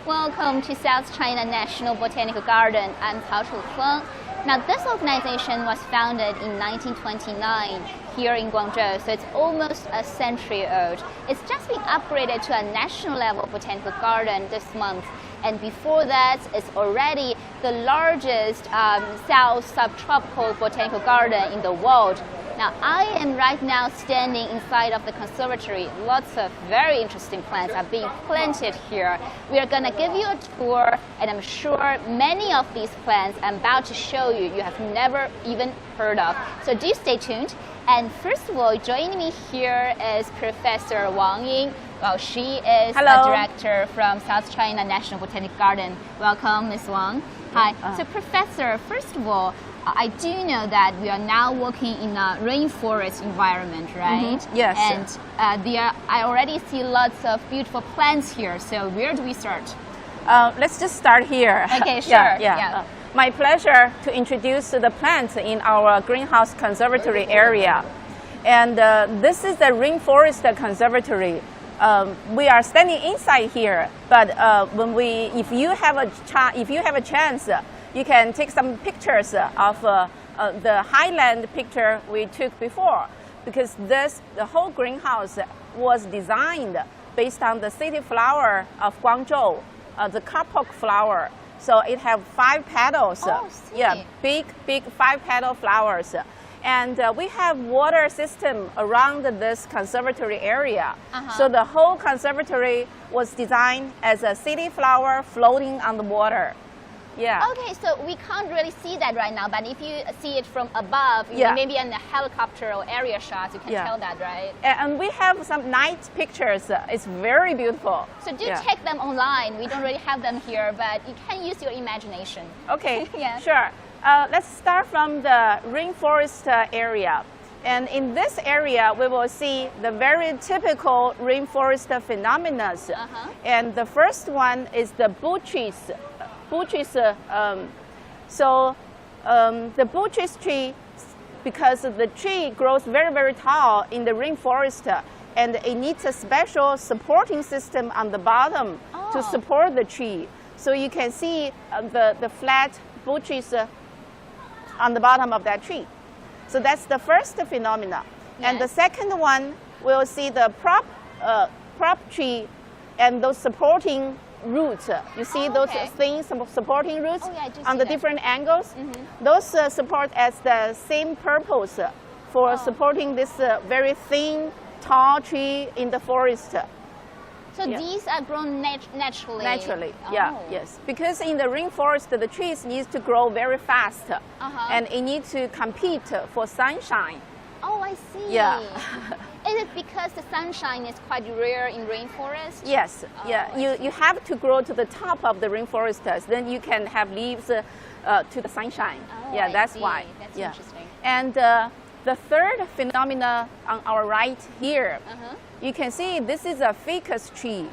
Welcome to South China National Botanical Garden. I'm Cao Chufeng. Now, this organization was founded in 1929 here in Guangzhou, so it's almost a century old. It's just been upgraded to a national level botanical garden this month. And before that, it's already the largest South subtropical botanical garden in the world. Now, I am right now standing inside of the conservatory. Lots of very interesting plants are being planted here. We are going to give you a tour, and I'm sure many of these plants I'm about to show you, you have never even heard of. So do stay tuned. And first of all, joining me here is Professor Wang Ying. Well, she is a director from South China National Botanical Garden. Welcome, Ms. Wang. Hi. So, Professor, first of all, I do know that we are now working in a rainforest environment, right? Mm-hmm. Yes. And I already see lots of beautiful plants here. So where do we start? Let's just start here. Okay, sure. Yeah. My pleasure to introduce the plants in our greenhouse conservatory area. And this is the Rainforest Conservatory. We are standing inside here, but if you have a chance, you can take some pictures of the highland picture we took before, because the whole greenhouse was designed based on the city flower of Guangzhou, the kapok flower. So it has 5 petals. Oh, yeah, big 5-petal flowers. And we have water system around this conservatory area. So the whole conservatory was designed as a city flower floating on the water. Yeah. Okay, so we can't really see that right now, but if you see it from above, maybe in the helicopter or area shots, you can tell that, right? And we have some night pictures. It's very beautiful. So do check them online. We don't really have them here, but you can use your imagination. Okay, sure. Let's start from the rainforest area. And in this area, we will see the very typical rainforest phenomena. And the first one is the bushes. The bushes tree, because the tree grows very, very tall in the rainforest, and it needs a special supporting system on the bottom to support the tree. So you can see the flat bushes on the bottom of that tree. So that's the first phenomena. And the second one, we'll see the prop tree and those supporting roots. You see those things, supporting roots on the different angles? Those support as the same purpose for supporting this very thin, tall tree in the forest. So these are grown naturally? Naturally, yes. Because in the rainforest, the trees need to grow very fast, and it needs to compete for sunshine. Oh, I see. Yeah. Is it because the sunshine is quite rare in rainforest? Yes. You have to grow to the top of the rainforest, then you can have leaves to the sunshine. That's why. That's interesting. And the third phenomena on our right here, you can see this is a ficus tree.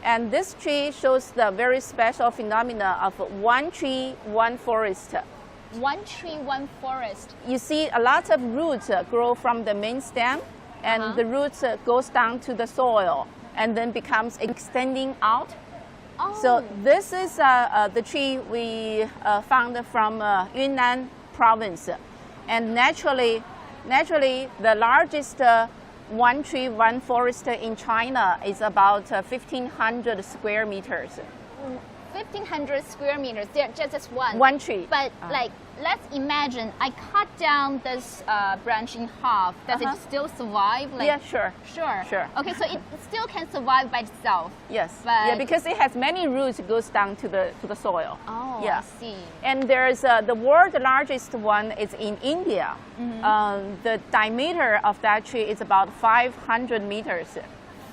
And this tree shows the very special phenomena of one tree, one forest. One tree, one forest. You see a lot of roots grow from the main stem, and the roots goes down to the soil and then becomes extending out. So this is the tree we found from Yunnan province. And naturally, the largest one tree, one forest in China is about 1,500 square meters. 1,500 square meters, just one. One tree. But let's imagine I cut down this branch in half. Does it still survive? Yeah, sure. Okay, so it still can survive by itself. Yes. Because it has many roots. It goes down to the soil. I see. And there's the world's largest one is in India. The diameter of that tree is about 500 meters.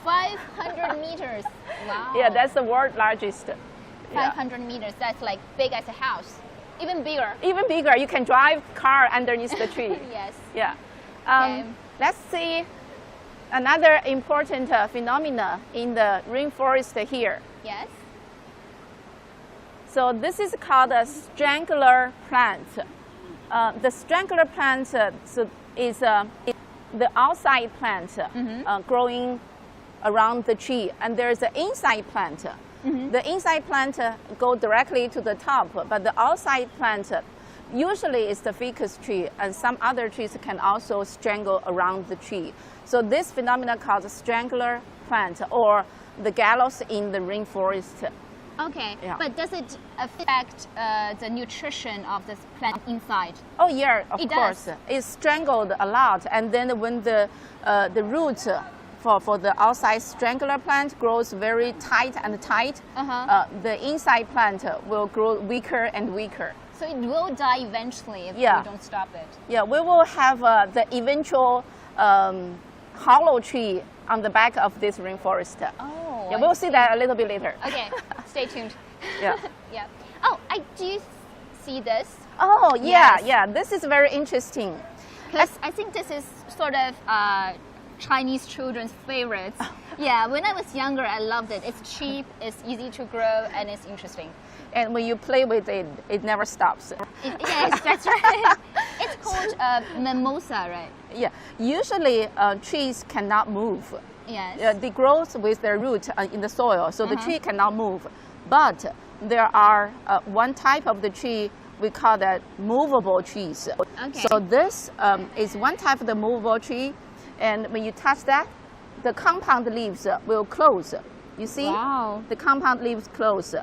500 meters. Wow. Yeah, that's the world's largest. 500 meters. That's like big as a house. Even bigger. Even bigger. You can drive car underneath the tree. Yes. Yeah. Let's see another important phenomena in the rainforest here. Yes. So this is called a strangler plant. The strangler plant is the outside plant growing around the tree, and there's an inside plant. The inside plant go directly to the top, but the outside plant usually is the ficus tree, and some other trees can also strangle around the tree. So this phenomenon called strangler plant, or the gallows in the rainforest. Okay, Yeah. but does it affect the nutrition of this plant inside? Oh yeah, of It course. does. It's strangled a lot, and then when the roots for the outside strangler plant grows very tight and tight, the inside plant will grow weaker and weaker. So it will die eventually if Yeah. you don't stop it. Yeah, we will have the eventual hollow tree on the back of this rainforest. Oh, Yeah, I we'll see that a little bit later. Okay, stay tuned. Yeah. Yeah. Oh, I do see this. Oh, yeah, Yes. yeah. This is very interesting. Because I think this is sort of Chinese children's favorites. Yeah, when I was younger, I loved it. It's cheap, it's easy to grow, and it's interesting. And when you play with it, it never stops. Yes, that's right. It's called mimosa, right? Yeah. Usually, trees cannot move. Yes. They grow with their root in the soil, so the tree cannot move. But there are one type of the tree we call that movable trees. Okay. So this is one type of the movable tree, and when you touch that, the compound leaves will close. You see? Wow. The compound leaves close.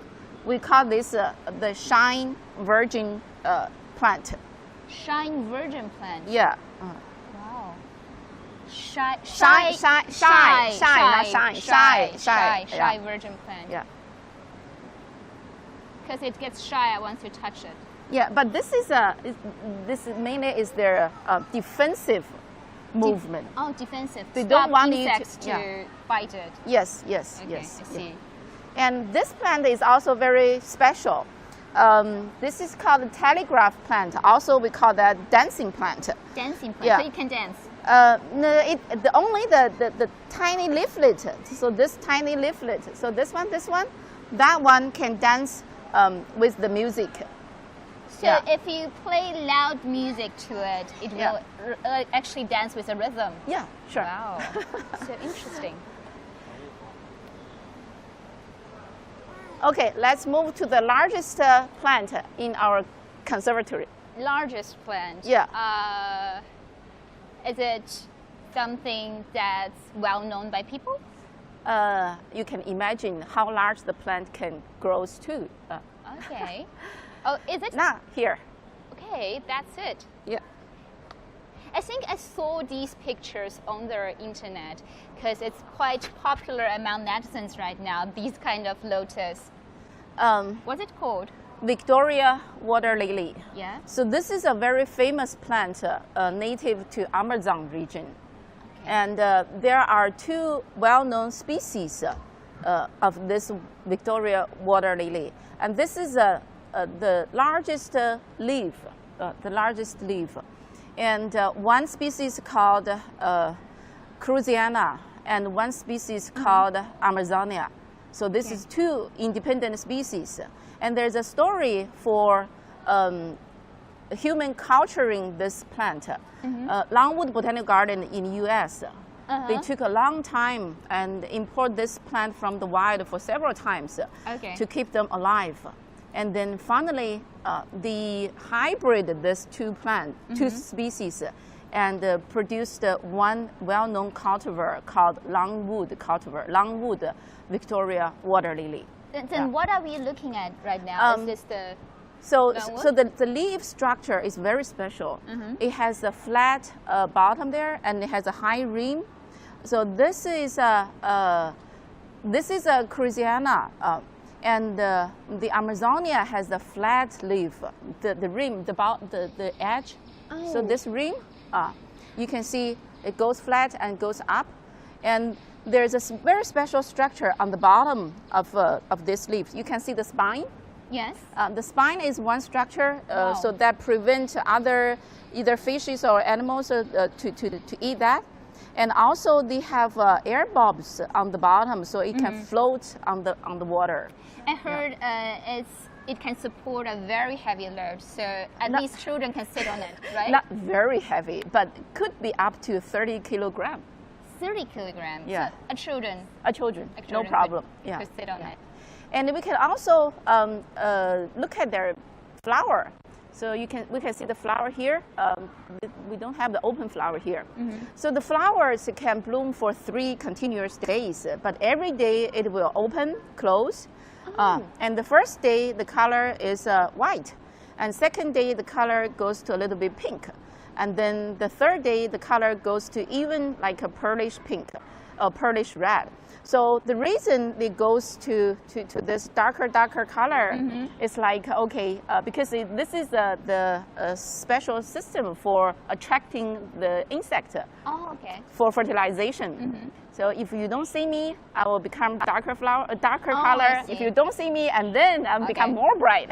We call this the shine virgin plant. Shine virgin plant. Yeah. Wow. Shy Yeah. virgin plant. Yeah. Because it gets shy once you touch it. Yeah, but this mainly is their defensive movement. Oh, defensive. They Stop don't want you to- insects to yeah. bite it. Yes, yes, Okay, yes. I yeah. see. And this plant is also very special. This is called the telegraph plant. Also, we call that dancing plant. Dancing plant. Yeah. So it can dance. No, only the tiny leaflet. So this tiny leaflet. So this one, that one can dance with the music. So Yeah. if you play loud music to it, it Yeah. will actually dance with a rhythm. Yeah, sure. Wow. So interesting. Okay, let's move to the largest plant in our conservatory. Largest plant. Yeah. Is it something that's well known by people? You can imagine how large the plant can grow to. Okay. Oh, is it? Now, here. Okay, that's it. Yeah. I think I saw these pictures on the internet because it's quite popular among netizens right now, these kind of lotus. What's it called? Victoria water lily. Yeah. So this is a very famous plant native to Amazon region. Okay. And there are two well-known species of this Victoria water lily. And this is the largest leaf, And one species called Cruziana, and one species called Amazonia. So this is two independent species. And there's a story for human culturing this plant. Longwood Botanical Garden in U.S. They took a long time and import this plant from the wild for several times to keep them alive. And then finally, they hybrid these two species, and produced one well-known cultivar called Longwood Victoria water lily. Then what are we looking at right now? Is this the So Longwood? the leaf structure is very special. It has a flat bottom there, and it has a high rim. So this is a Cruziana, and the Amazonia has a flat leaf. The rim, the edge. So this rim, you can see it goes flat and goes up, and there's a very special structure on the bottom of this leaf. You can see the spine. Yes. The spine is one structure, so that prevents other either fishes or animals to eat that. And also they have air bulbs on the bottom, so it can float on the water. I heard it can support a very heavy load, so at least children can sit on it, right? Not very heavy, but could be up to 30 kilograms. 30 kilograms. Yeah. So a children Children, no problem. could sit on it. And we can also look at their flower. So we can see the flower here. We don't have the open flower here. So the flowers can bloom for 3 continuous days, but every day it will open, close. And the first day the color is white, and second day the color goes to a little bit pink, and then the third day the color goes to even like a pearlish pink or pearlish red. So the reason it goes to this darker color is like, okay, because this is the special system for attracting the insect for fertilization. So if you don't see me, I will become darker color. If you don't see me, and then I'll become more bright.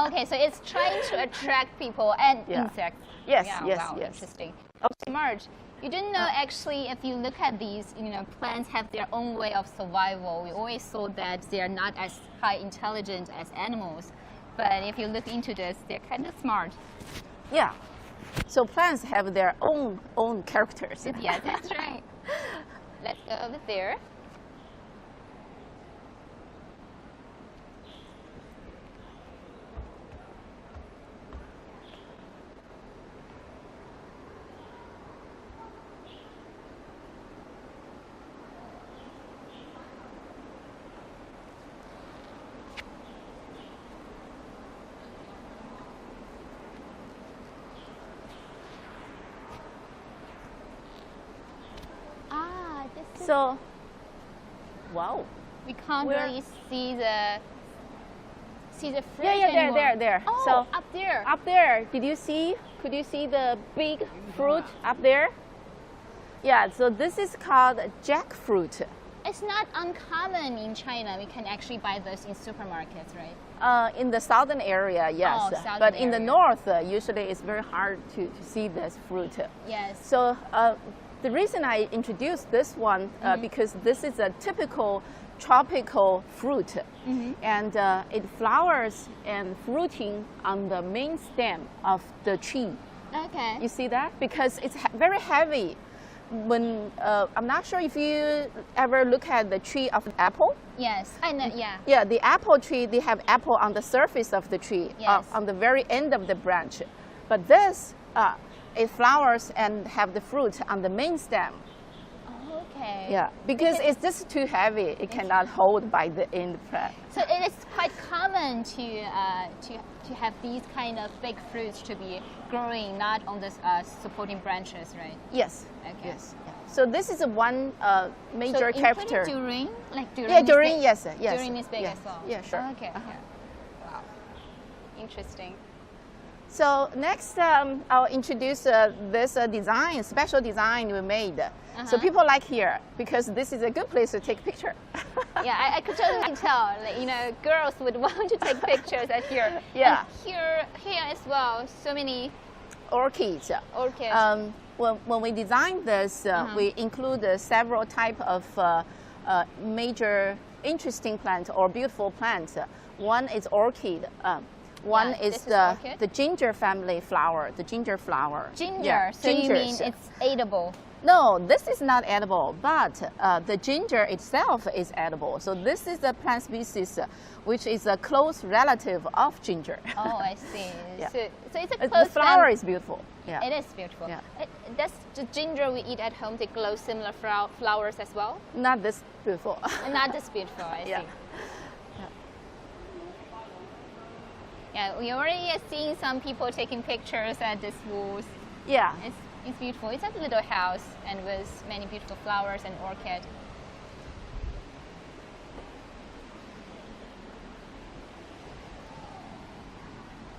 Okay, so it's trying to attract people and insects. Yes, yes, wow, yes. Interesting. Smart. You didn't know actually if you look at these, plants have their own way of survival. We always thought that they are not as high intelligent as animals. But if you look into this, they're kind of smart. Yeah. So plants have their own characters. Yeah, that's right. Let's go over there. So, wow. We can't really see the fruit Yeah, anymore. there. Oh, so up there. Up there. Could you see the big fruit up there? Yeah. So this is called jackfruit. It's not uncommon in China. We can actually buy those in supermarkets, right? In the southern area, yes. Southern but in the area. north, usually it's very hard to see this fruit. Yes. So the reason I introduced this one because this is a typical tropical fruit, and it flowers and fruiting on the main stem of the tree. Okay. You see that? Because it's very heavy. When I'm not sure if you ever look at the tree of apple. Yes, I know. Yeah. Yeah, the apple tree, they have apple on the surface of the tree, Yes. on the very end of the branch. But this, it flowers and have the fruit on the main stem. Okay. Yeah, because it's just too heavy. It cannot hold by the end plant. So it is quite common to have these kind of big fruits to be growing not on the supporting branches, right? Yes. Okay. Yes. Yeah. So this is one major so character. During During this yes, yes. during this big yes. as well. Yeah, sure. Okay. Okay. Wow. Interesting. So next, I'll introduce this design, special design we made. So people like here because this is a good place to take picture. Yeah, I could totally tell. Like, girls would want to take pictures at here. Yeah. And here as well. So many orchids. orchids. When we designed this, we include several type of major interesting plants or beautiful plants. One is orchid. One is the ginger family flower, the ginger flower. Ginger. Yeah, so you mean it's edible? No, this is not edible, but the ginger itself is edible. So this is a plant species which is a close relative of ginger. Oh, I see. Yeah. So it's a close The flower is beautiful. Yeah. It is beautiful. Yeah. Does the ginger we eat at home, they glow similar flowers as well? Not this beautiful. Not this beautiful, I see. Yeah. Yeah, we already are seeing some people taking pictures at these walls. Yeah. It's beautiful. It's a little house and with many beautiful flowers and orchid.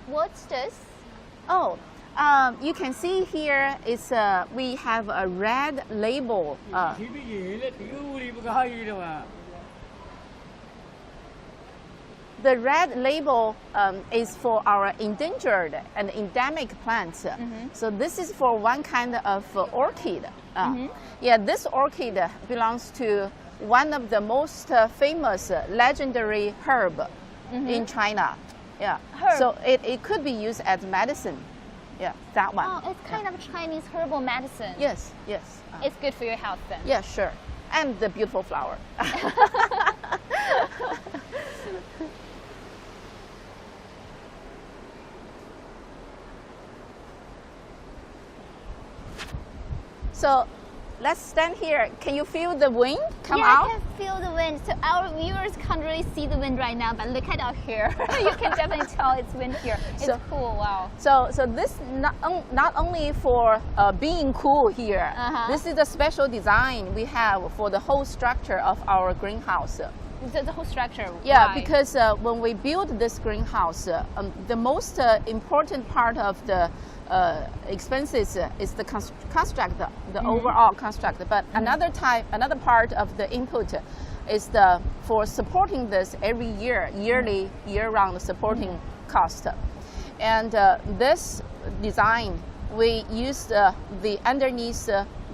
What's this? Oh, you can see here is we have a red label. The red label is for our endangered and endemic plants. So this is for one kind of orchid. Yeah, this orchid belongs to one of the most famous legendary herb in China. Yeah. Herb. So it could be used as medicine. Yeah, that one. Oh, it's kind of Chinese herbal medicine. Yes, yes. It's good for your health then. Yeah, sure. And the beautiful flower. So let's stand here. Can you feel the wind come yeah, out? I can feel the wind. So our viewers can't really see the wind right now, but look at out here. You can definitely tell it's wind here. It's cool. Wow. So this not only for being cool here. This is a special design we have for the whole structure of our greenhouse. The whole structure. Yeah, why? because when we build this greenhouse, the most important part of the expenses is the construct, the overall construct. But another part of the input is for supporting this every year, year-round supporting cost. And this design, we use the underneath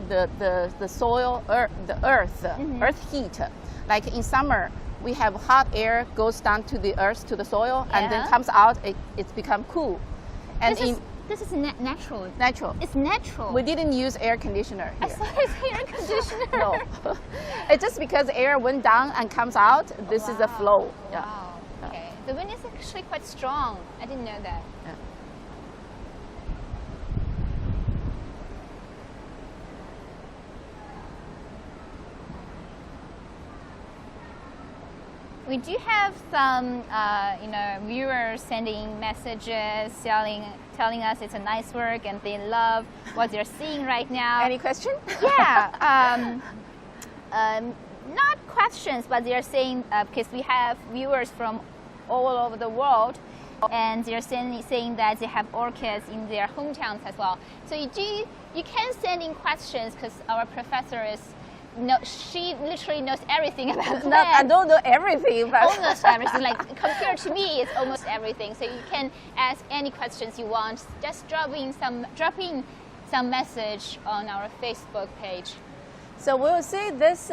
the soil, the earth heat. Like in summer, we have hot air goes down to the earth, to the soil, and then comes out, it's become cool. And this is natural. Natural. It's natural. We didn't use air conditioner here. I thought it's air conditioner. No. It's just because air went down and comes out, this is a flow. Yeah. Wow. Okay. The wind is actually quite strong. I didn't know that. Yeah. We do have some, viewers sending messages, telling us it's a nice work and they love what they're seeing right now. Any question? Yeah. Not questions, but they're saying because we have viewers from all over the world, and they're saying that they have orchids in their hometowns as well. So you can send in questions because our professor is. No, she literally knows everything about plants. I don't know everything, but almost everything. Like compared to me, it's almost everything. So you can ask any questions you want. Just drop in some message on our Facebook page. So we'll see this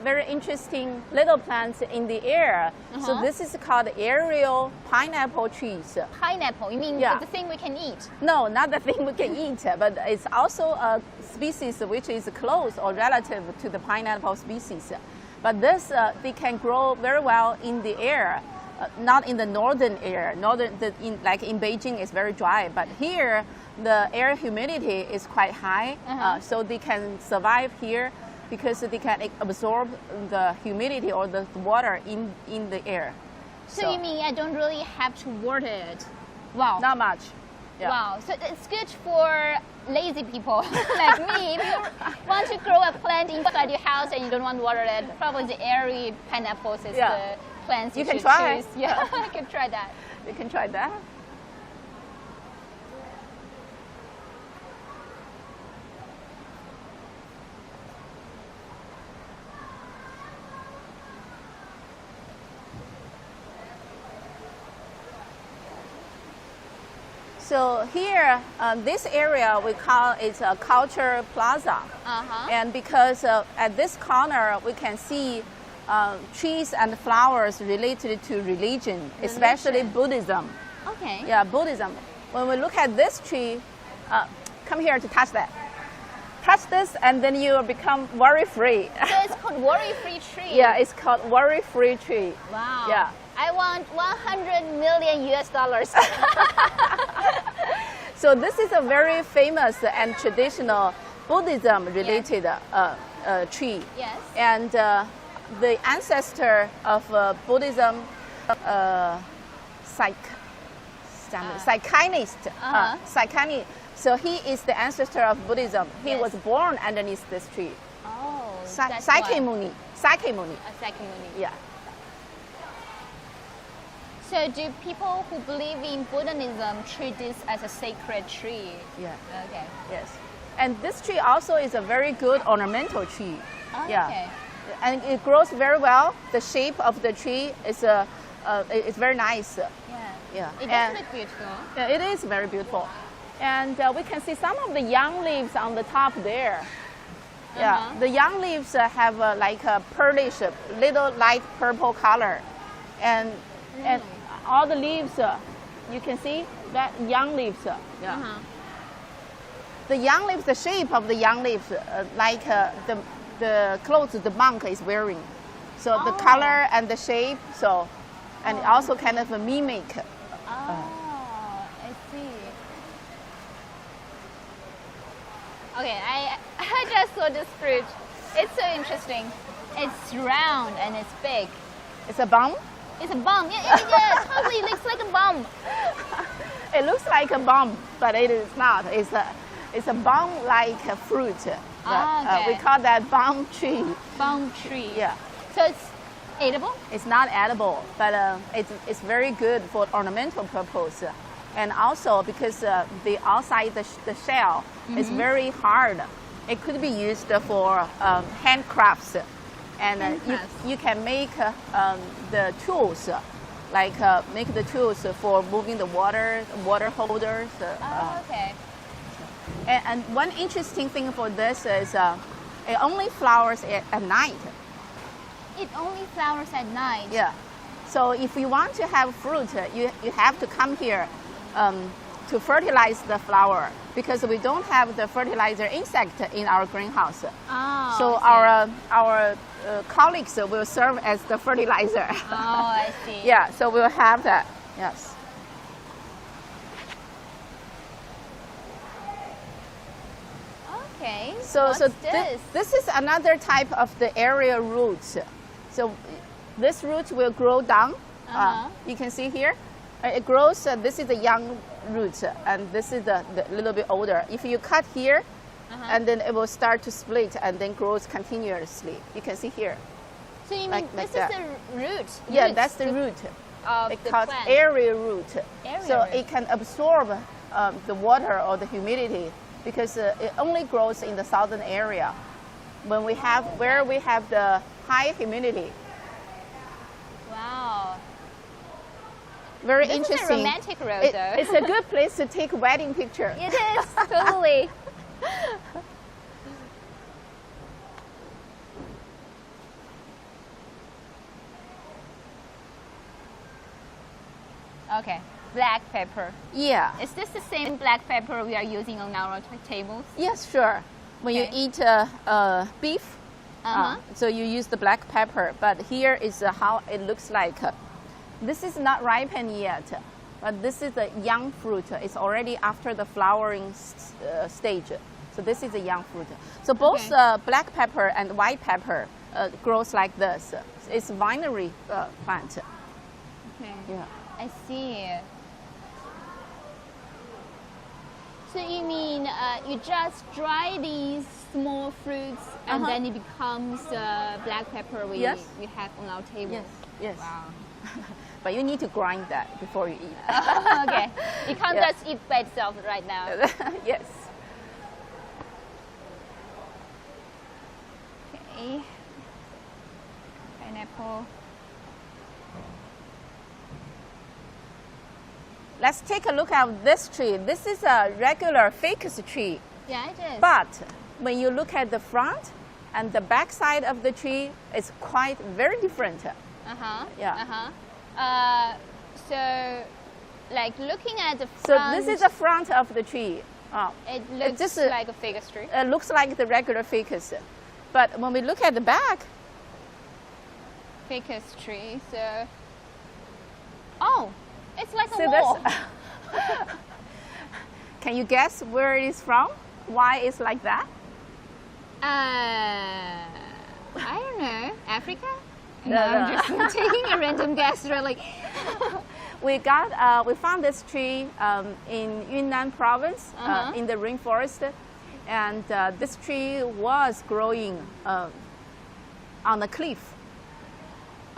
very interesting little plants in the air. So this is called aerial pineapple trees. Pineapple? You mean the thing we can eat? No, not the thing we can eat, but it's also a species which is close or relative to the pineapple species. But this, they can grow very well in the air, not in the northern air. Like in Beijing, it's very dry, but here, the air humidity is quite high, so they can survive here because they can absorb the humidity or the water in the air. So you mean I don't really have to water it? Wow. Not much. Yeah. Wow. So it's good for lazy people like me. If you want to grow a plant inside your house and you don't want to water it, probably the airy pineapples is the plants you should choose. Yeah, I can try that. You can try that. So here, this area we call it a culture plaza. And because at this corner we can see trees and flowers related to religion, especially Buddhism. Okay. Yeah, Buddhism. When we look at this tree, come here to touch that. Touch this and then you will become worry-free. So it's called worry-free tree? Yeah, it's called worry-free tree. Wow. Yeah. I want $100 million US. So this is a very famous and traditional Buddhism-related tree. Yes. And the ancestor of Buddhism, psychanist. So he is the ancestor of Buddhism. He was born underneath this tree. Oh, Sakyamuni. Sakyamuni. Sakyamuni. Yeah. So do people who believe in Buddhism treat this as a sacred tree? Yeah. Okay. Yes. And this tree also is a very good ornamental tree. Okay. Yeah. And it grows very well. The shape of the tree is it's very nice. Yeah. Yeah. It does look beautiful. Yeah, it is very beautiful. And we can see some of the young leaves on the top there. Yeah. The young leaves have like a pearlish, little light purple color. And all the leaves, you can see that young leaves. Yeah. The young leaves, the shape of the young leaves, like the clothes the monk is wearing. So the color and the shape, so and also kind of a mimic. Oh, I see. Okay, I just saw this fruit. It's so interesting. It's round and it's big. It's a bum. It's a bum. Yeah, totally looks like a bum. It looks like a bum, but it is not. It's a bum-like fruit. Okay. We call that bum tree. Bum tree. Yeah. So it's edible? It's not edible, but it's very good for ornamental purpose. And also because the outside, the shell is very hard. It could be used for handcrafts. And you can make the tools, like make the tools for moving the water holders. Okay. And one interesting thing for this is it only flowers at night. It only flowers at night? Yeah. So if you want to have fruit, you have to come here to fertilize the flower, because we don't have the fertilizer insect in our greenhouse. Oh, so our colleagues will serve as the fertilizer. Oh, I see. Yeah, so we'll have that. Yes. Okay. So What's this? This is another type of the area roots. So this root will grow down. You can see here. It grows. This is the young root, and this is the little bit older. If you cut here, and then it will start to split and then grows continuously. You can see here. So you mean like this that. is the root? Yeah, that's the root. Of It's the called plant. area root. So root. it can absorb the water or the humidity, because it only grows in the southern area. When we have where we have the high humidity. Wow. Very This interesting. is a romantic road, though. It's a good place to take wedding picture. It is, totally. Okay, black pepper. Yeah. Is this the same black pepper we are using on our tables? Yes, sure. When you Okay. eat beef, Uh-huh. so you use the black pepper. But here is how it looks like. This is not ripened yet, but this is a young fruit. It's already after the flowering stage. So this is a young fruit. So both Okay. black pepper and white pepper grows like this. It's vinery plant. Okay. Yeah. I see. So you mean you just dry these small fruits and then it becomes black pepper we have on our table? Yes. Yes. Wow. But you need to grind that before you eat. Okay. You can't Yeah. just eat by itself right now. Yes. Okay. Pineapple. Let's take a look at this tree. This is a regular ficus tree. Yeah, it is. But when you look at the front and the back side of the tree, it's quite very different. Uh-huh. Yeah. Uh-huh. So, like looking at the So front, this is the front of the tree. it looks just like a ficus tree. It looks like the regular ficus. But when we look at the back, Ficus tree, so... Oh, it's like see a wall. this? Can you guess where it is from? Why it's like that? I don't know. Africa? No, I'm just taking a random guess, really. We found this tree in Yunnan province, in the rainforest, and this tree was growing on a cliff.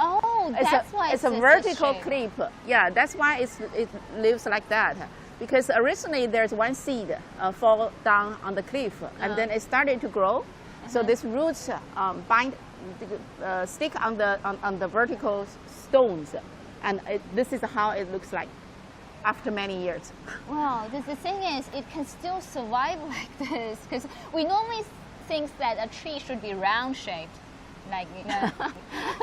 Oh, that's why it's a vertical cliff. Yeah, that's why it lives like that. Because originally there's one seed fall down on the cliff, and then it started to grow. So these roots stick on the vertical stones, and this is how it looks like after many years. Wow, the thing is, it can still survive like this, because we normally think that a tree should be round shaped, like, you know.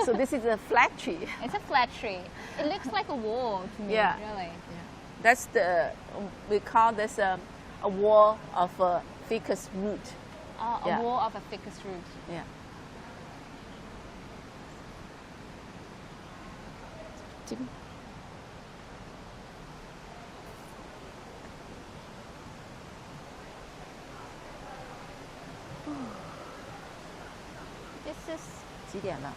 So this is a flat tree. It's a flat tree. It looks like a wall to me, really. That's we call this a wall of a ficus root. A wall of a ficus root. Yeah. This is 几点了？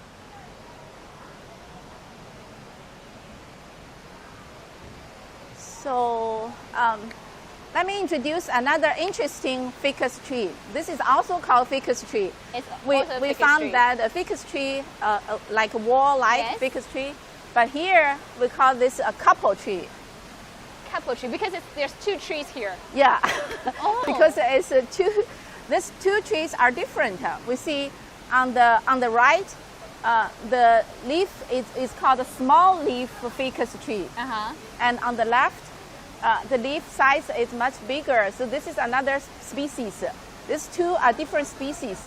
So let me introduce another interesting ficus tree. This is also called ficus tree. it's We also a ficus found tree. that a ficus tree, like a wall-like Yes. ficus tree, but here we call this a couple tree. Couple tree because there's two trees here. Yeah, Oh. because it's these two trees are different. We see on the right, the leaf is called a small leaf ficus tree, and on the left, the leaf size is much bigger. So this is another species. These two are different species.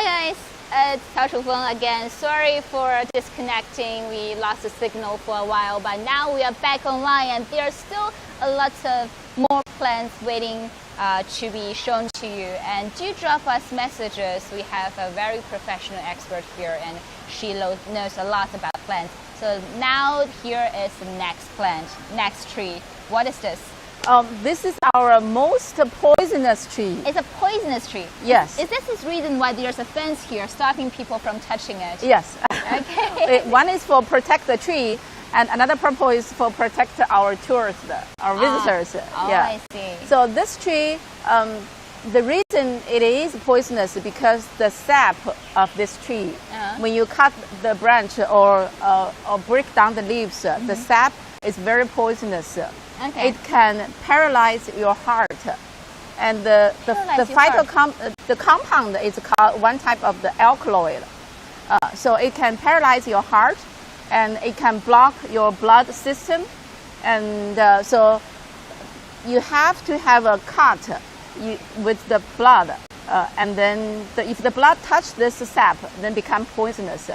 Hi guys, it's Cao Chufeng again. Sorry for disconnecting. We lost the signal for a while, but now we are back online and there are still a lot of more plants waiting to be shown to you. And do drop us messages. We have a very professional expert here and she knows a lot about plants. So now here is the next plant, next tree. What is this? This is our most poisonous tree. It's a poisonous tree? Yes. Is this the reason why there's a fence here stopping people from touching it? Yes. Okay. One is for protect the tree and another purpose is for protect our tourists, our visitors. Oh, yeah. I see. So this tree, the reason it is poisonous is because the sap of this tree, when you cut the branch or break down the leaves, the sap is very poisonous. Okay. It can paralyze your heart, and the compound is called one type of the alkaloid. So it can paralyze your heart, and it can block your blood system, and so you have to have a cut with the blood, and then if the blood touch this sap, then become poisonous.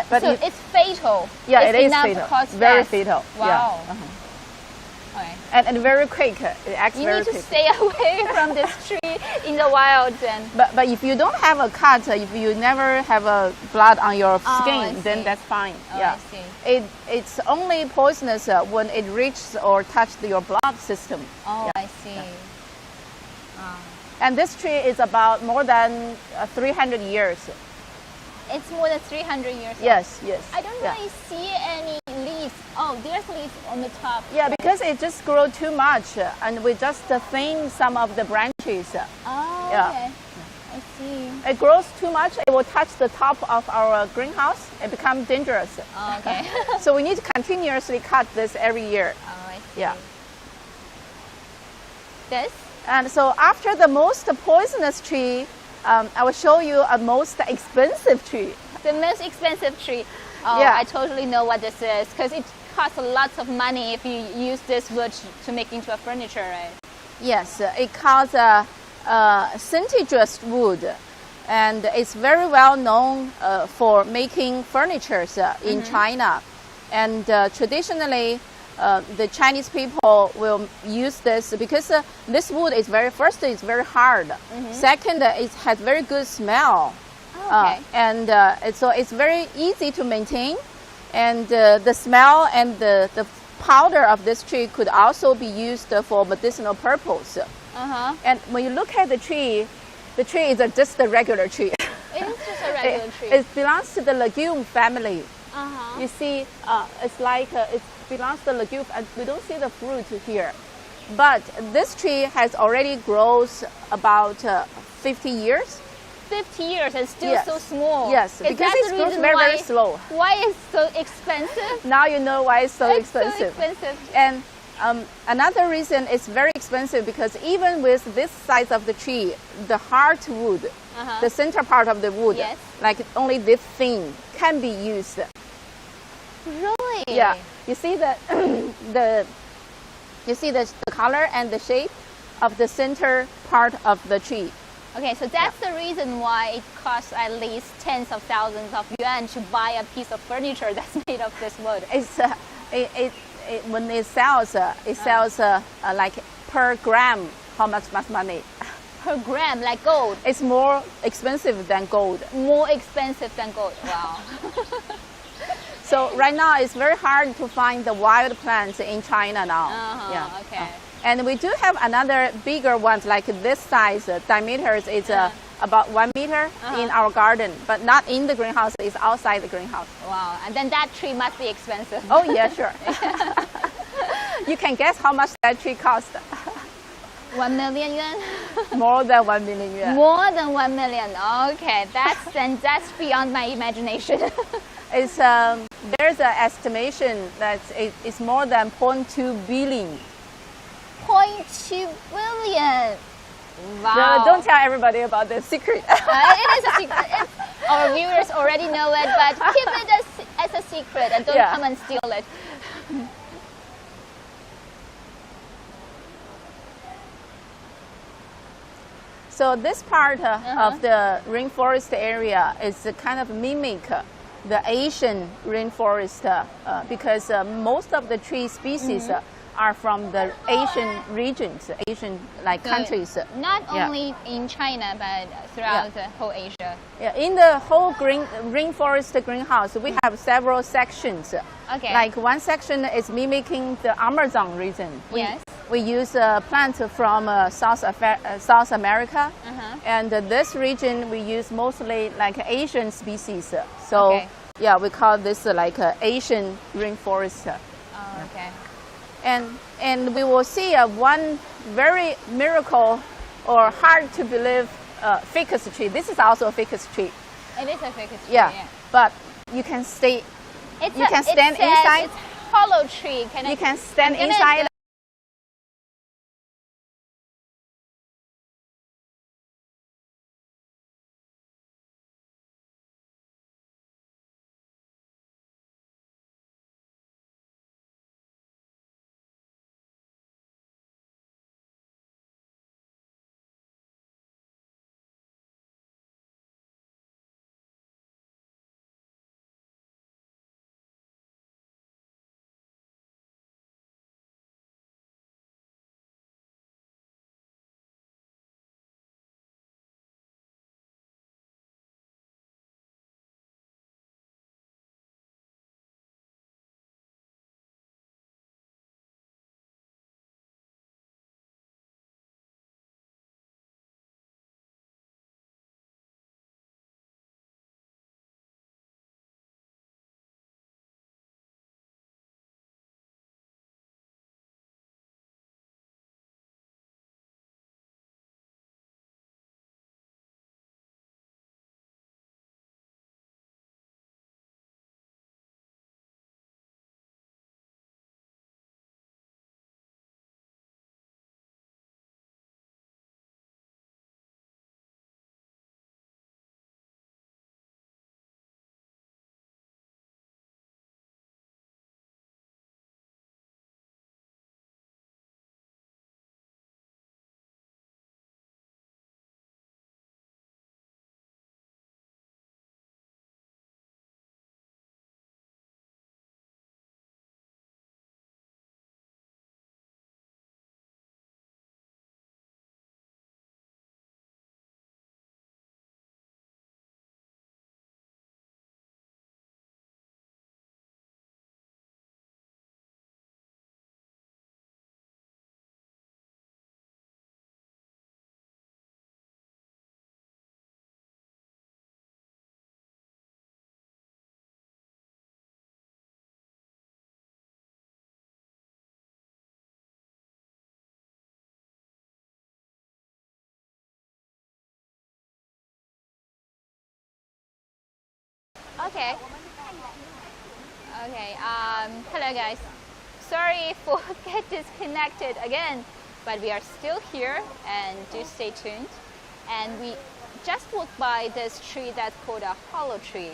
But so it's fatal. Yeah, it's it is fatal. Very death. fatal. Wow. Yeah. Okay. And very quick. It acts you very need to quick. stay away from this tree in the wild then. But if you don't have a cut, if you never have a blood on your skin, then that's fine. Oh, yeah. I see. It's only poisonous when it reaches or touches your blood system. Oh, yeah. I see. Yeah. And this tree is about more than 300 years. It's more than 300 years Yes, old. yes. I don't really see any leaves. Oh, there's leaves on the top. Yeah, because it just grows too much, and we just thin some of the branches. Oh, yeah. Okay. I see. It grows too much, it will touch the top of our greenhouse. It becomes dangerous. Oh, okay. So we need to continuously cut this every year. Oh, I see. Yeah. This? And so after the most poisonous tree, I will show you a most expensive tree. The most expensive tree. Oh, Yeah. I totally know what this is because it costs lots of money if you use this wood to make into a furniture, right? Yes, it calls centigrous wood, and it's very well known for making furniture in China. And traditionally, the Chinese people will use this because this wood is first it's very hard. Second, it has very good smell. Okay. And so it's very easy to maintain. And the smell and the powder of this tree could also be used for medicinal purpose. And when you look at the tree is just a regular tree. It is just a regular tree. It belongs to the legume family. You see, it's like it belongs to the legume, and we don't see the fruit here. But this tree has already grown about 50 years. 50 years and still Yes. so small. Yes, Is because that it the grows reason very, why, very slow. Why it's so expensive? Now you know why it's so It's expensive. so expensive. And another reason it's very expensive because even with this size of the tree, the heartwood, the center part of the wood, Yes. like only this thin, can be used. Really? Yeah, you see the color and the shape of the center part of the tree. Okay, so that's the reason why it costs at least tens of thousands of yuan to buy a piece of furniture that's made of this wood. It's when it sells like per gram. How much money? Per gram, like gold. It's more expensive than gold. More expensive than gold. Wow. So right now it's very hard to find the wild plants in China now. Okay. And we do have another bigger ones like this size. Diameters is about 1 meter in our garden, but not in the greenhouse. It's outside the greenhouse. Wow. And then that tree must be expensive. Oh yeah, sure. You can guess how much that tree cost. 1 million yuan? More than 1 million yuan. More than 1 million. Okay, that's beyond my imagination. It's there's an estimation that it's more than 0.2 billion. 0.2 billion. Wow. No, don't tell everybody about the secret. It is a secret. Our viewers already know it, but keep it as a secret and don't come and steal it. So this part of the rainforest area is kind of mimic the Asian rainforest because most of the tree species are from the Asian regions, Asian countries. Not only in China, but throughout the whole Asia. Yeah, in the whole rainforest greenhouse, we have several sections. Okay. Like one section is mimicking the Amazon region. Yes. We use plants from South America, and this region we use mostly like Asian species. So yeah, we call this like Asian rainforest. Oh, okay. And we will see one very miracle or hard to believe ficus tree. This is also a ficus tree. It is a ficus tree. Yeah, but you can stay. You can stand inside. It's hollow tree. You can stand inside. Okay. Okay. Hello, guys. Sorry for get disconnected again, but we are still here, and do stay tuned. And we just walked by this tree that's called a hollow tree,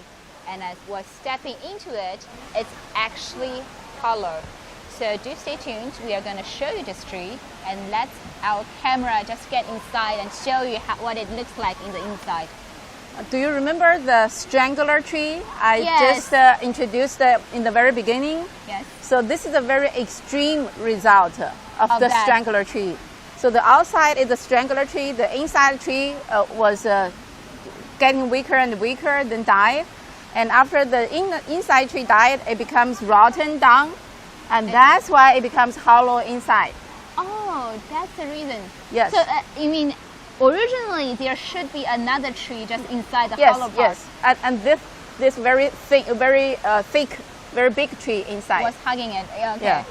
and as we're stepping into it, it's actually hollow. So do stay tuned. We are going to show you this tree, and let our camera just get inside and show you what it looks like in the inside. Do you remember the strangler tree I just introduced in the very beginning? Yes. So this is a very extreme result of the strangler tree. So the outside is the strangler tree. The inside tree was getting weaker and weaker, then died. And after the inside tree died, it becomes rotten down. And that's why it becomes hollow inside. Oh, that's the reason. Yes. So you mean originally there should be another tree just inside the hollow part? Yes, and this very thick, very big tree inside was hugging it. Okay. Yeah.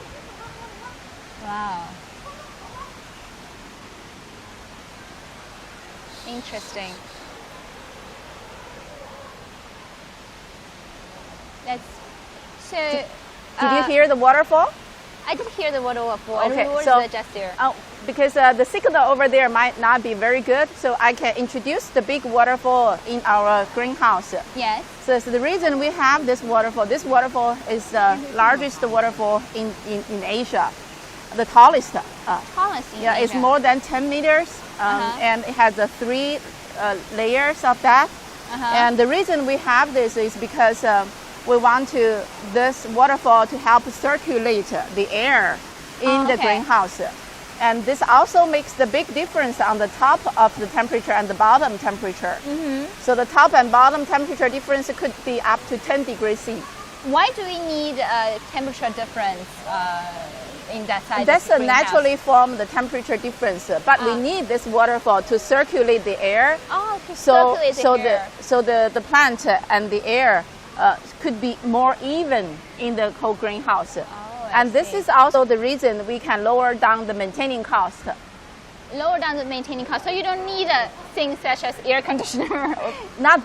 Wow. Interesting. Did you hear the waterfall? I did hear the waterfall. Okay, what so is the gesture? Because the signal over there might not be very good, so I can introduce the big waterfall in our greenhouse. Yes. So it's the reason we have this waterfall. This waterfall is the largest waterfall in Asia. the tallest. Tallest in Yeah, it's Asia. more than 10 meters, and it has 3 layers of that. And the reason we have this is because we want this waterfall to help circulate the air in the greenhouse. And this also makes the big difference on the top of the temperature and the bottom temperature. So the top and bottom temperature difference could be up to 10 degrees C. Why do we need a temperature difference in that side? That's of a the naturally formed temperature difference, but we need this waterfall to circulate the air. Oh, to circulate the air. So the plant and the air could be more even in the whole greenhouse. And this is also the reason we can lower down the maintaining cost. Lower down the maintaining cost, so you don't need things such as air conditioner. Not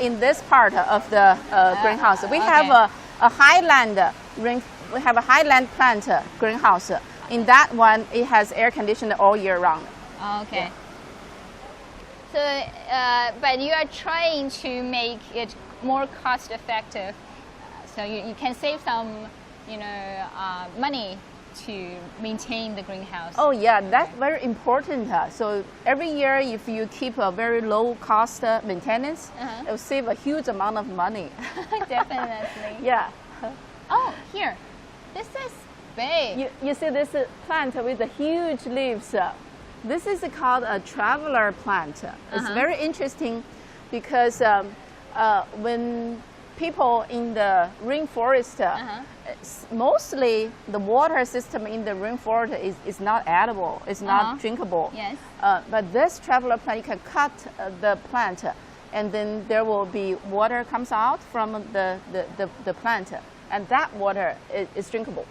in this part of the greenhouse. We have a highland we have a highland plant greenhouse. In that one, it has air conditioner all year round. Okay. So, but you are trying to make it more cost effective, so you can save some, money to maintain the greenhouse. Oh yeah, that's very important. So every year, if you keep a very low cost maintenance, it will save a huge amount of money. Definitely. Yeah. Oh, here, this is big. You see this plant with the huge leaves. This is called a traveler plant. It's very interesting because when people in the rainforest, mostly the water system in the rainforest is not edible, it's not drinkable. Yes. But this traveler plant, you can cut the plant and then there will be water comes out from the plant, and that water is drinkable.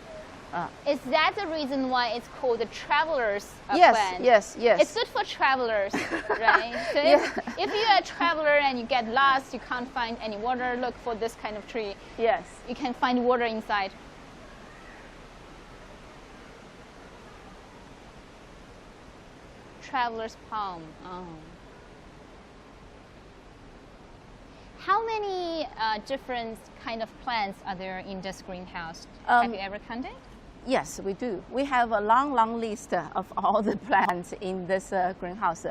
Is that the reason why it's called the traveler's plant? Yes. It's good for travelers, right? So if you're a traveler and you get lost, you can't find any water, look for this kind of tree. Yes. You can find water inside. Traveler's palm. Oh. How many different kind of plants are there in this greenhouse? Have you ever counted? Yes, we do. We have a long list of all the plants in this greenhouse.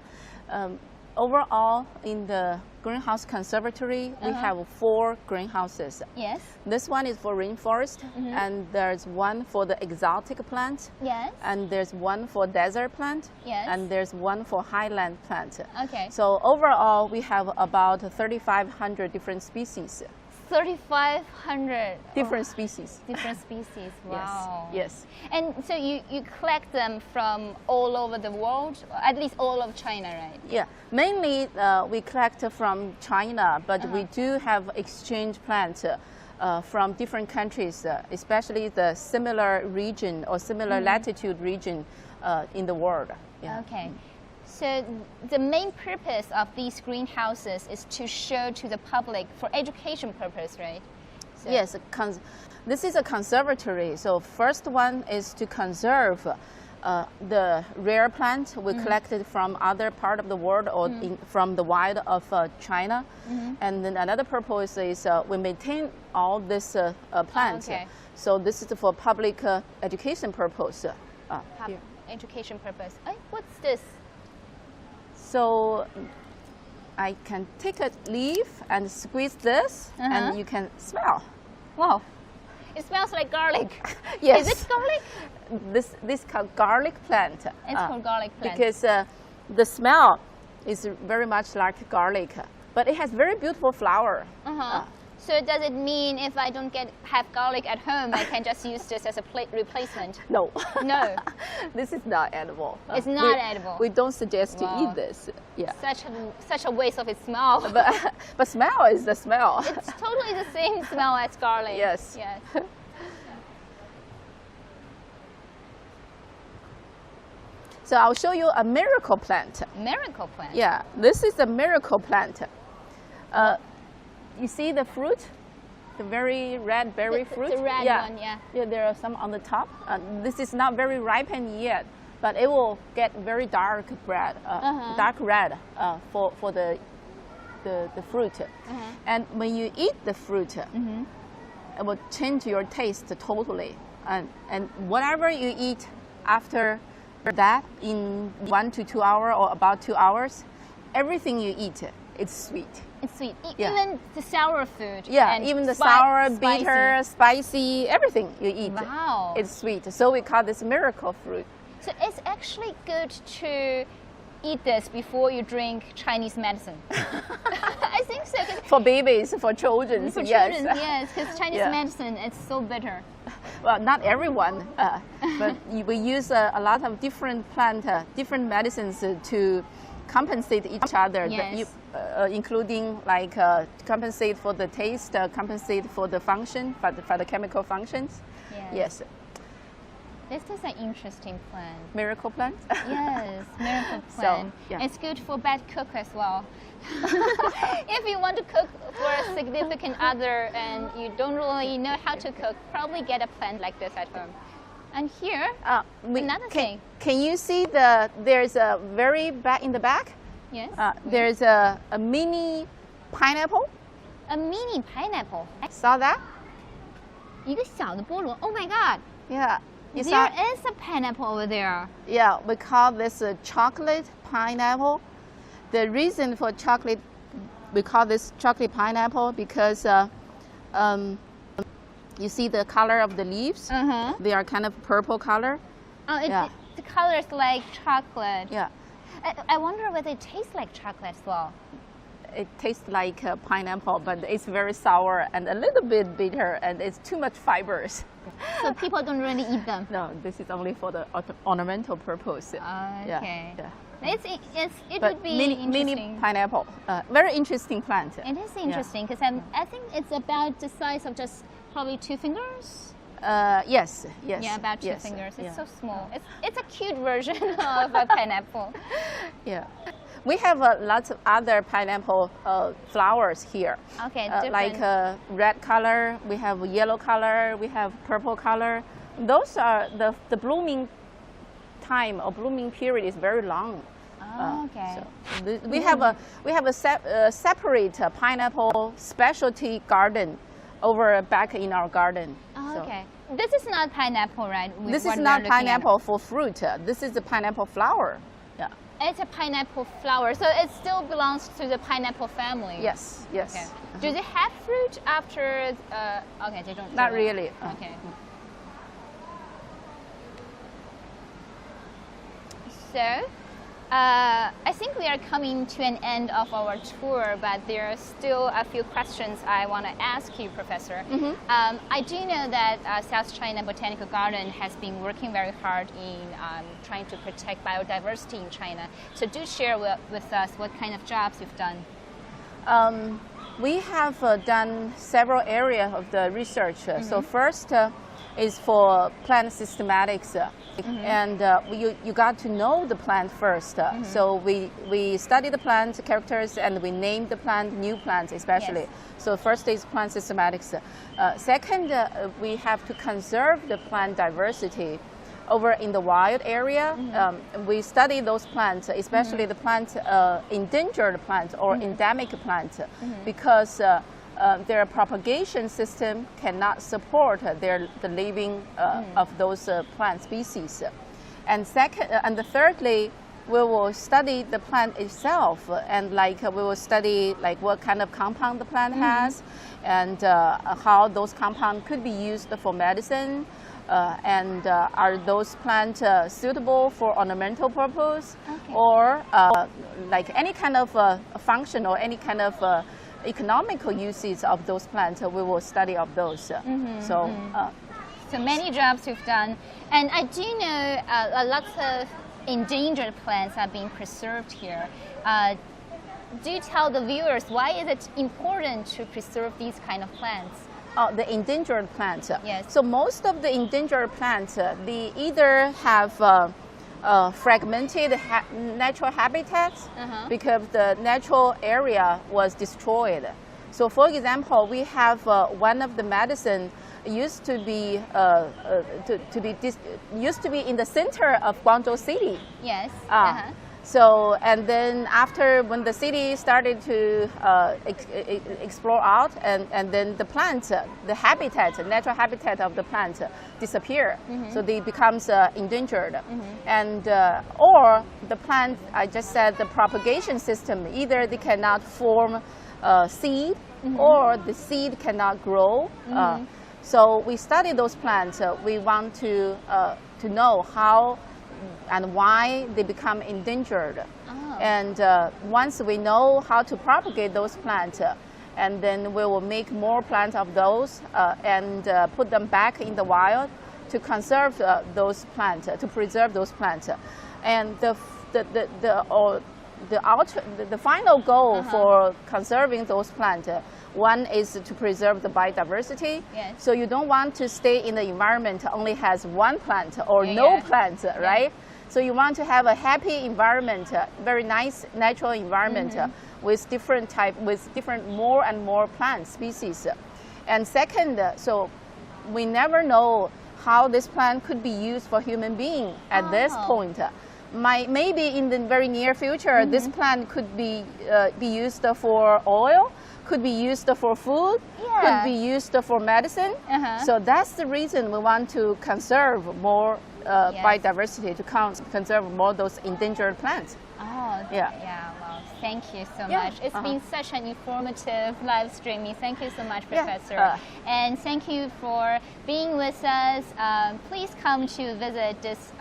Overall, in the greenhouse conservatory, we have 4 greenhouses. Yes. This one is for rainforest, and there's one for the exotic plant. Yes. And there's one for desert plant. Yes. And there's one for highland plant. Okay. So overall, we have about 3,500 different species. 3,500 different species. Different species. Wow. Yes. And so you collect them from all over the world, at least all of China, right? Yeah. Mainly we collect from China, but we do have exchange plants from different countries, especially the similar region or similar latitude region in the world. Yeah. Okay. So the main purpose of these greenhouses is to show to the public for education purpose, right? So yes, this is a conservatory. So first one is to conserve the rare plant we collected from other part of the world or from the wild of China. And then another purpose is we maintain all this plants. Okay. So this is for public education purpose. Education purpose. What's this? So I can take a leaf and squeeze this, and you can smell. Wow, it smells like garlic. Yes. Is it garlic? This called garlic plant. It's called garlic plant. Because the smell is very much like garlic, but it has very beautiful flower. So does it mean if I don't have garlic at home, I can just use this as a replacement? No. No. This is not edible. It's not edible. We don't suggest to eat this. Yeah. Such a waste of its smell. But smell is the smell. It's totally the same smell as garlic. Yes. Yes. So I'll show you a miracle plant. Miracle plant? Yeah, this is a miracle plant. You see the fruit? The very red berry fruit? The red one, yeah. Yeah, there are some on the top. This is not very ripened yet, but it will get very dark red, dark red for the fruit. And when you eat the fruit, it will change your taste totally. And whatever you eat after that, in 1 to 2 hours or about 2 hours, everything you eat, it's sweet. It's sweet. Yeah. Even the sour food. Yeah, and even the sour, spicy. bitter, spicy, everything you eat, Wow. it's sweet. So we call this miracle fruit. So it's actually good to eat this before you drink Chinese medicine. I think so. For babies, for children, For yes. children, yes, because Chinese Yeah. medicine is so bitter. Well, not everyone, but we use a lot of different different medicines to compensate each other, Yes. including like compensate for the taste, compensate for the function, for the chemical functions. Yes. This is an interesting plant. Miracle plant? Yes, miracle plant. yeah. It's good for bad cook as well. If you want to cook for a significant other and you don't really know how to cook, probably get a plant like this at home. And here, another thing. Can you see there's a very back in the back? Yes. There's a mini pineapple. A mini pineapple. Saw that? 一个小的菠萝. Oh my God. Yeah. You There saw? is a pineapple over there. Yeah, we call this a chocolate pineapple. The reason for chocolate, we call this chocolate pineapple because you see the color of the leaves? Uh-huh. They are kind of purple color. Oh, Yeah. the color is like chocolate. Yeah, I wonder whether it tastes like chocolate as well. it tastes like pineapple, but it's very sour and a little bit bitter, and it's too much fibers. So people don't really eat them. No, this is only for the ornamental purpose. Okay. Yeah. It But would be mini interesting. pineapple, very interesting plant. It is interesting because I think it's about the size of just probably 2 fingers. Yes. Yeah, about 2 yes, fingers. It's yeah. so small. It's a cute version of a pineapple. Yeah. We have lots of other pineapple flowers here. Okay, like different. red color, we have yellow color, we have purple color. Those are the blooming time or blooming period is very long. Okay. So we have a separate pineapple specialty garden over back in our garden. Oh, So okay. This is not pineapple, right? this What is we are not looking at. pineapple for fruit. This is the pineapple flower. Yeah. It's a pineapple flower, so it still belongs to the pineapple family. Yes. Yes. Okay. Do they have fruit after? Okay, they don't. Not really. Okay. So, I think we are coming to an end of our tour, but there are still a few questions I want to ask you, Professor. I do know that South China Botanical Garden has been working very hard in trying to protect biodiversity in China. So do share with us what kind of jobs you've done. We have done several areas of the research. So first is for plant systematics. And you got to know the plant first. So we study the plant characters and we name the plant, new plants especially. Yes. So first is plant systematics. Second, we have to conserve the plant diversity. Over in the wild area, we study those plants, especially the plant, endangered plants or endemic plants, because their propagation system cannot support the living of those plant species. And thirdly, we will study the plant itself, and we will study what kind of compound the plant has, and how those compounds could be used for medicine. And are those plants suitable for ornamental purpose, or any kind of function or any kind of economical uses of those plants? We will study of those. So many jobs you've done, and I do know lots of endangered plants are being preserved here. Do tell the viewers why is it important to preserve these kind of plants? The endangered plants. Yes. So most of the endangered plants, they either have fragmented natural habitats because the natural area was destroyed. So for example, we have one of the medicine used to be used to be in the center of Guangzhou City. Yes. So, and then after when the city started to explore out, and then the plants, the habitat, natural habitat of the plants disappear. So they becomes endangered. And or the plant, I just said, the propagation system, either they cannot form seed or the seed cannot grow. So we study those plants. We want to know how and why they become endangered. And once we know how to propagate those plants, and then we will make more plants of those and put them back in the wild to conserve those plants, to preserve those plants. And the final goal for conserving those plants, one is to preserve the biodiversity. Yes. So you don't want to stay in the environment only has one plant or no plants, right? So you want to have a happy environment, very nice natural environment with different more and more plant species. And second, so we never know how this plant could be used for human being at this point. Maybe in the very near future, this plant could be used for oil, could be used for food, could be used for medicine. So that's the reason we want to conserve more biodiversity, to conserve more those endangered plants. Well, thank you so much. It's been such an informative live streaming. Thank you so much, Professor. And thank you for being with us. Please come to visit this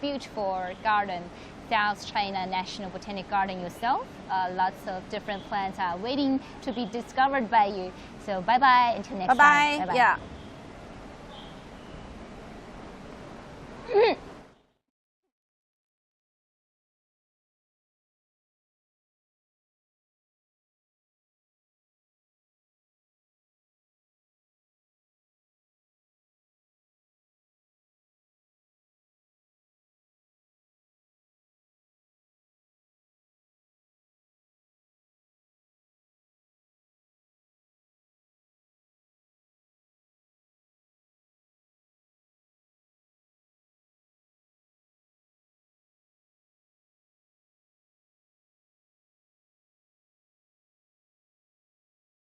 beautiful garden, South China National Botanical Garden yourself. Lots of different plants are waiting to be discovered by you. So bye-bye until next time. Bye-bye. Yeah.